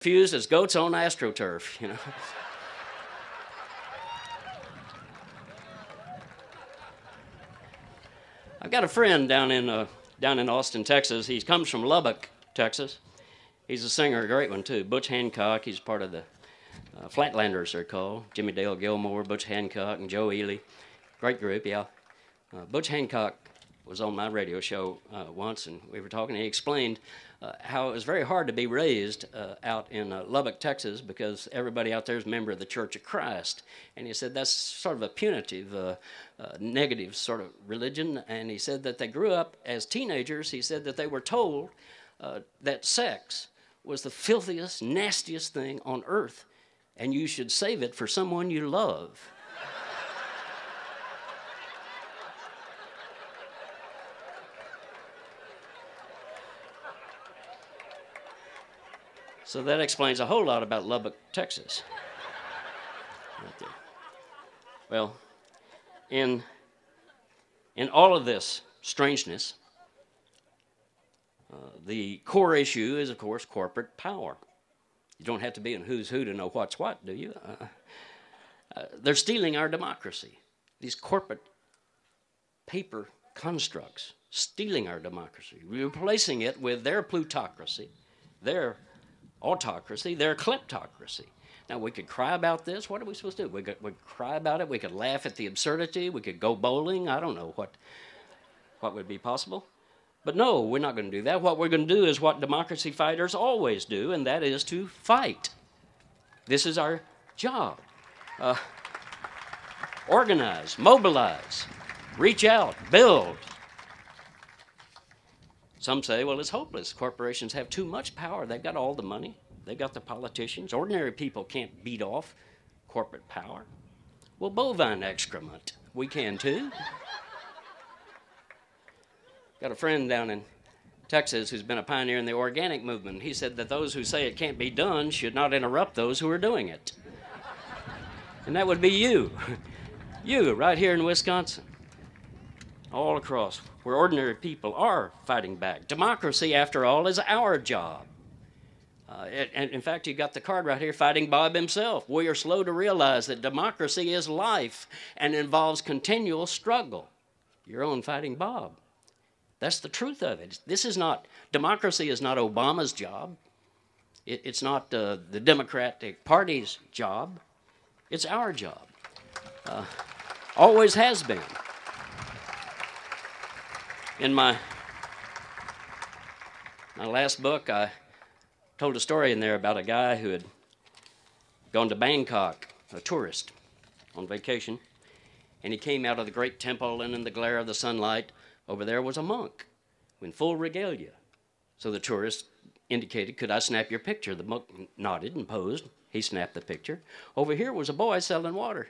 confused as goats on AstroTurf, you know. I've got a friend down in Austin, Texas. He comes from Lubbock, Texas. He's a singer, a great one too. Butch Hancock. He's part of the Flatlanders, they're called. Jimmy Dale Gilmore, Butch Hancock, and Joe Ely. Great group, yeah. Butch Hancock was on my radio show once, and we were talking, and he explained how it was very hard to be raised out in Lubbock, Texas, because everybody out there is a member of the Church of Christ. And he said that's sort of a punitive, negative sort of religion. And he said that they grew up as teenagers. He said that they were told that sex was the filthiest, nastiest thing on earth, and you should save it for someone you love. So that explains a whole lot about Lubbock, Texas. Right there. Well, in all of this strangeness, the core issue is, of course, corporate power. You don't have to be in Who's Who to know what's what, do you? They're stealing our democracy. These corporate paper constructs, stealing our democracy, replacing it with their plutocracy, their autocracy, their kleptocracy. Now, we could cry about this. What are we supposed to do? We could cry about it. We could laugh at the absurdity. We could go bowling. I don't know what would be possible. But no, we're not going to do that. What we're going to do is what democracy fighters always do, and that is to fight. This is our job. Organize, mobilize, reach out, build. Some say, well, it's hopeless. Corporations have too much power. They've got all the money. They've got the politicians. Ordinary people can't beat off corporate power. Well, bovine excrement, we can too. Got a friend down in Texas who's been a pioneer in the organic movement. He said that those who say it can't be done should not interrupt those who are doing it. And that would be you. You, right here in Wisconsin. All across, where ordinary people are fighting back. Democracy, after all, is our job. And in fact, you got the card right here, Fighting Bob himself. We are slow to realize that democracy is life and involves continual struggle. Your own Fighting Bob. That's the truth of it. Democracy is not Obama's job. It's not the Democratic Party's job. It's our job. Always has been. In my last book, I told a story in there about a guy who had gone to Bangkok, a tourist, on vacation, and he came out of the great temple, and in the glare of the sunlight, over there was a monk in full regalia. So the tourist indicated, could I snap your picture? The monk nodded and posed. He snapped the picture. Over here was a boy selling water,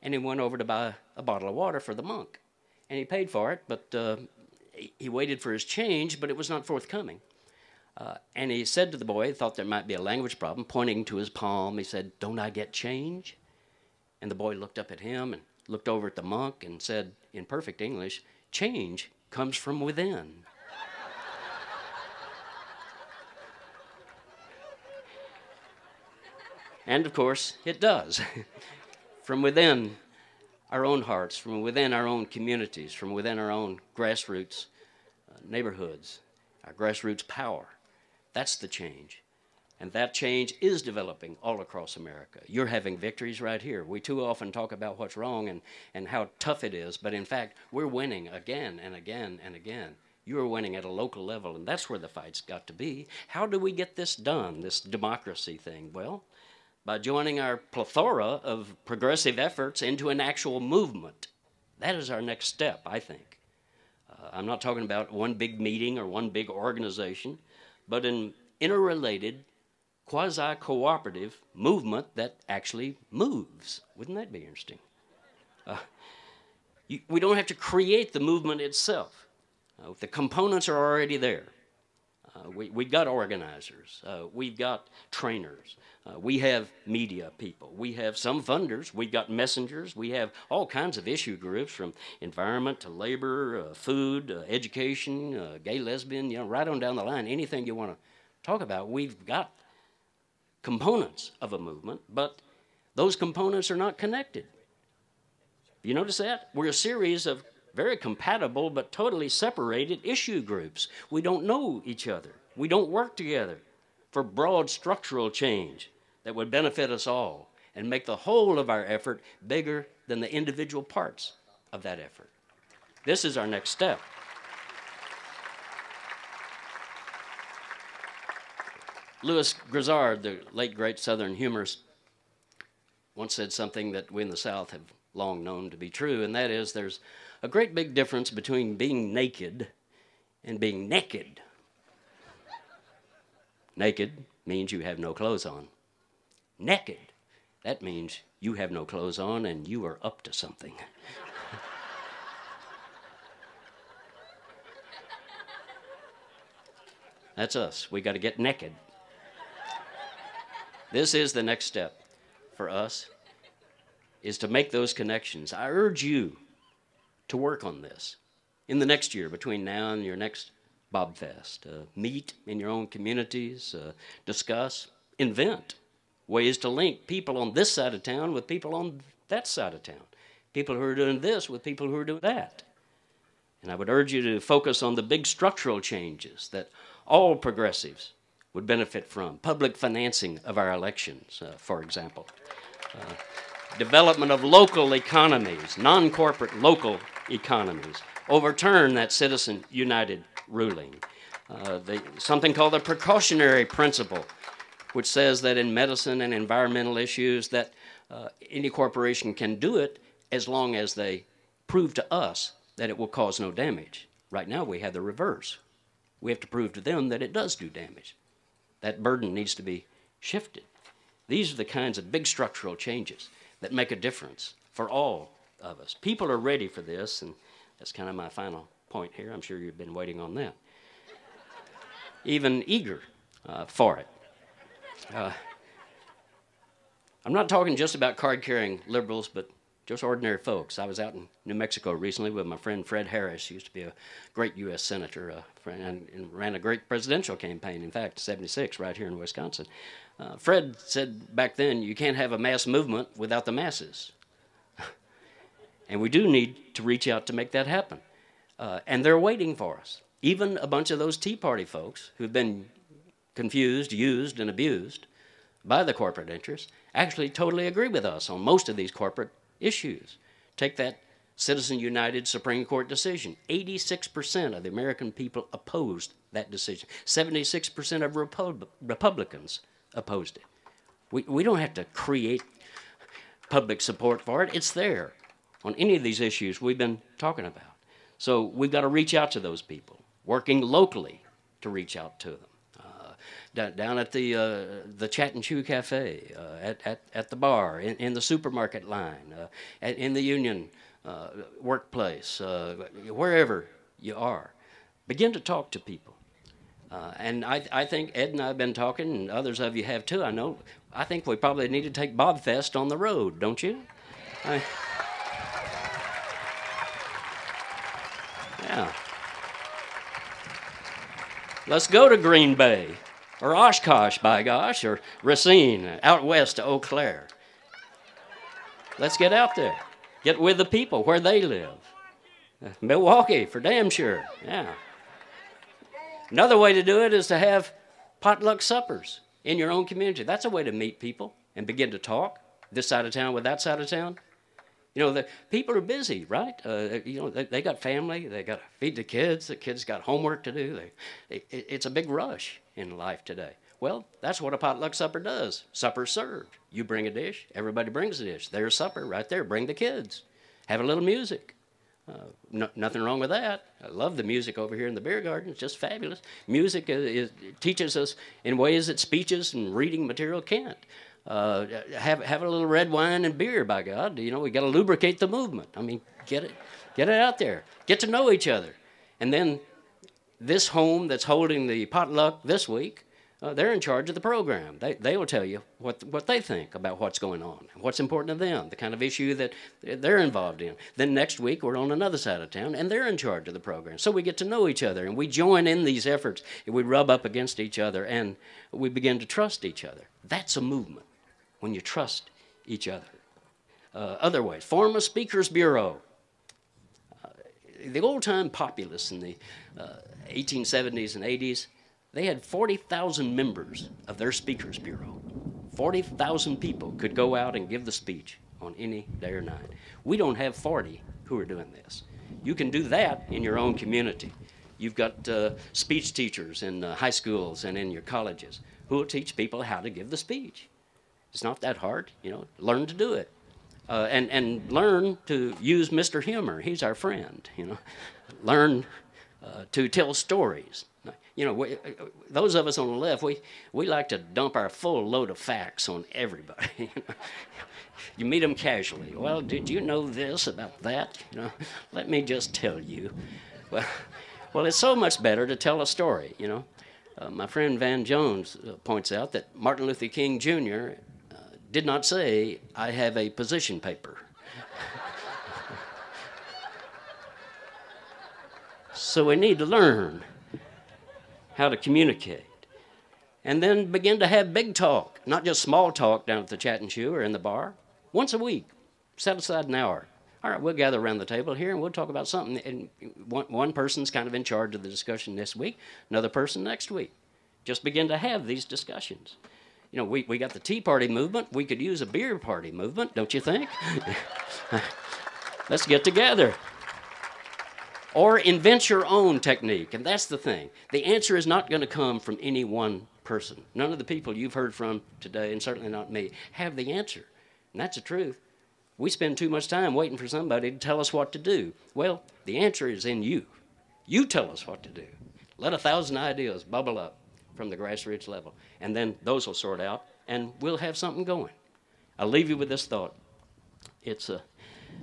and he went over to buy a bottle of water for the monk, and he paid for it, but he waited for his change, but it was not forthcoming. And he said to the boy, he thought there might be a language problem, pointing to his palm, he said, "Don't I get change?" And the boy looked up at him and looked over at the monk and said, in perfect English, "Change comes from within." And of course, it does. From within our own hearts, from within our own communities, from within our own grassroots neighborhoods, our grassroots power. That's the change. And that change is developing all across America. You're having victories right here. We too often talk about what's wrong and how tough it is, but in fact, we're winning again and again and again. You're winning at a local level, and that's where the fight's got to be. How do we get this done, this democracy thing? Well, by joining our plethora of progressive efforts into an actual movement. That is our next step, I think. I'm not talking about one big meeting or one big organization, but an interrelated, quasi-cooperative movement that actually moves. Wouldn't that be interesting? We don't have to create the movement itself. The components are already there. We've got organizers. We've got trainers. We have media people. We have some funders. We've got messengers. We have all kinds of issue groups, from environment to labor, food, education, gay, lesbian, right on down the line. Anything you want to talk about, we've got components of a movement, but those components are not connected. You notice that? We're a series of very compatible but totally separated issue groups. We don't know each other. We don't work together for broad structural change that would benefit us all and make the whole of our effort bigger than the individual parts of that effort. This is our next step. Louis Grizzard, the late great Southern humorist, once said something that we in the South have long known to be true, and that is there's a great big difference between being naked and being naked. Naked means you have no clothes on. Naked, that means you have no clothes on and you are up to something. That's us. We got to get naked. This is the next step for us, is to make those connections. I urge you to work on this in the next year, between now and your next Bobfest. Meet in your own communities, discuss, invent ways to link people on this side of town with people on that side of town, people who are doing this with people who are doing that. And I would urge you to focus on the big structural changes that all progressives would benefit from. Public financing of our elections, for example. Development of local economies, non-corporate local economies. Overturn that Citizen United ruling. Something called the precautionary principle, which says that in medicine and environmental issues that any corporation can do it as long as they prove to us that it will cause no damage. Right now we have the reverse. We have to prove to them that it does do damage. That burden needs to be shifted. These are the kinds of big structural changes that make a difference for all of us. People are ready for this, and that's kind of my final point here. I'm sure you've been waiting on that. Even eager for it. I'm not talking just about card-carrying liberals, but just ordinary folks. I was out in New Mexico recently with my friend Fred Harris, who used to be a great U.S. senator and ran a great presidential campaign, in fact, 76, right here in Wisconsin. Fred said back then, you can't have a mass movement without the masses. And we do need to reach out to make that happen. And they're waiting for us. Even a bunch of those Tea Party folks who've been confused, used, and abused by the corporate interests actually totally agree with us on most of these corporate issues. Take that Citizen United Supreme Court decision. 86% of the American people opposed that decision. 76% of Republicans opposed it. We don't have to create public support for it. It's there on any of these issues we've been talking about. So we've got to reach out to those people, working locally to reach out to them. Down at the Chat and Chew Cafe, at the bar, in the supermarket line, in the union workplace, wherever you are. Begin to talk to people. And I think Ed and I have been talking, and others of you have too, I know. I think we probably need to take Bobfest on the road, don't you? Yeah. Let's go to Green Bay. Or Oshkosh, by gosh, or Racine, out west to Eau Claire. Let's get out there. Get with the people where they live. Milwaukee, for damn sure, yeah. Another way to do it is to have potluck suppers in your own community. That's a way to meet people and begin to talk, this side of town with that side of town. You know, the people are busy, right? You know, they got family, they got to feed the kids got homework to do. It's a big rush in life today. Well, that's what a potluck supper does. Supper served. You bring a dish, everybody brings a dish. There's supper right there. Bring the kids. Have a little music. Nothing wrong with that. I love the music over here in the beer garden. It's just fabulous. Music teaches us in ways that speeches and reading material can't. Have a little red wine and beer, by God. You know, we got to lubricate the movement. I mean, get it out there. Get to know each other. And then this home that's holding the potluck this week They're in charge of the program. They will tell you what they think about what's going on, what's important to them, the kind of issue that they're involved in. Then next week we're on another side of town and they're in charge of the program. So we get to know each other and we join in these efforts and we rub up against each other and we begin to trust each other. That's a movement, when you trust each other. Other ways, form a speakers bureau. The old-time populists in the 1870s and 80s, they had 40,000 members of their speakers bureau. 40,000 people could go out and give the speech on any day or night. We don't have 40 who are doing this. You can do that in your own community. You've got speech teachers in high schools and in your colleges who will teach people how to give the speech. It's not that hard, you know, learn to do it. And learn to use Mr. Humor. He's our friend, you know. Learn to tell stories. You know, those of us on the left, we like to dump our full load of facts on everybody. You meet them casually. Well, did you know this about that? You know, let me just tell you. Well, it's so much better to tell a story, you know. My friend Van Jones points out that Martin Luther King Jr. Did not say, I have a position paper. So we need to learn how to communicate. And then begin to have big talk, not just small talk down at the Chat and Chew or in the bar. Once a week, set aside an hour. All right, we'll gather around the table here and we'll talk about something. And one person's kind of in charge of the discussion this week, another person next week. Just begin to have these discussions. You know, we got the Tea Party movement. We could use a beer party movement, don't you think? Let's get together. Or invent your own technique, and that's the thing. The answer is not going to come from any one person. None of the people you've heard from today, and certainly not me, have the answer. And that's the truth. We spend too much time waiting for somebody to tell us what to do. Well, the answer is in you. You tell us what to do. Let 1,000 ideas bubble up from the grassroots level, and then those will sort out, and we'll have something going. I'll leave you with this thought. It's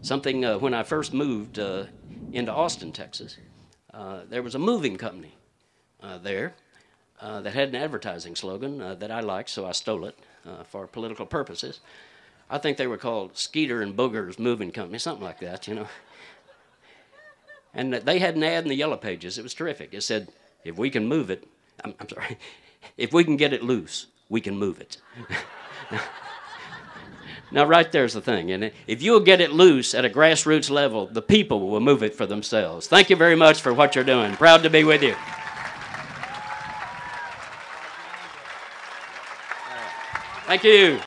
something when I first moved into Austin, Texas, there was a moving company there that had an advertising slogan that I liked, so I stole it for political purposes. I think they were called Skeeter and Booger's Moving Company, something like that, you know. And they had an ad in the Yellow Pages. It was terrific. It said, if we can move it, I'm sorry, if we can get it loose, we can move it. Now, right there's the thing. And if you'll get it loose at a grassroots level, the people will move it for themselves. Thank you very much for what you're doing. Proud to be with you. Thank you.